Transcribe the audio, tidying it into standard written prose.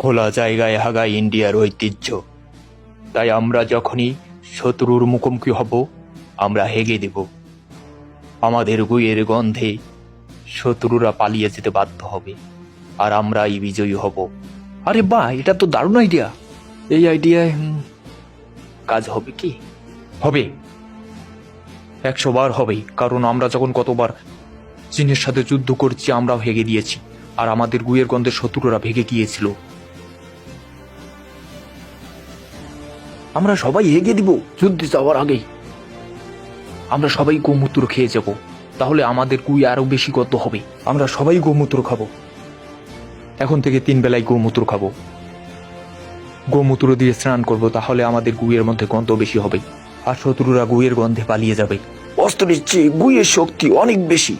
খোলা জায়গায় হাগা ইন্ডিয়ার ঐতিহ্য। তাই আমরা যখনই শত্রুর মুখোমুখি হব, আমরা হেগে দেব। আমাদের গুয়ের গন্ধে শত্রুরা পালিয়ে যেতে বাধ্য হবে, আর আমরাই বিজয়ী হব। আরে বাহ, এটা তো দারুণ আইডিয়া। এই আইডিয়ায় কাজ হবে কি? হবে, 100 বার হবে। কারণ আমরা যখন কতবার চীনের সাথে যুদ্ধ করছি, আমরাও হেগে দিয়েছি, আর আমাদের গুয়ের গন্ধে শত্রুরা ভেগে গিয়েছিল। আমরা সবাই হেগে দিব যুদ্ধে যাওয়ার আগেই। আমরা সবাই গোমূত্র খেয়ে যাব, তাহলে আমাদের গুই আরো বেশি গন্ধ হবে। আমরা সবাই গোমূত্র খাবো। এখন থেকে 3 বেলায় গোমূত্র খাবো। গোমূত্র দিয়ে স্নান করব, তাহলে আমাদের গুয়ের মধ্যে গন্ধ বেশি হবে, আর শত্রুরা গুয়ের গন্ধে পালিয়ে যাবে। অস্ত্রের চেয়ে গুইয়ের শক্তি অনেক বেশি।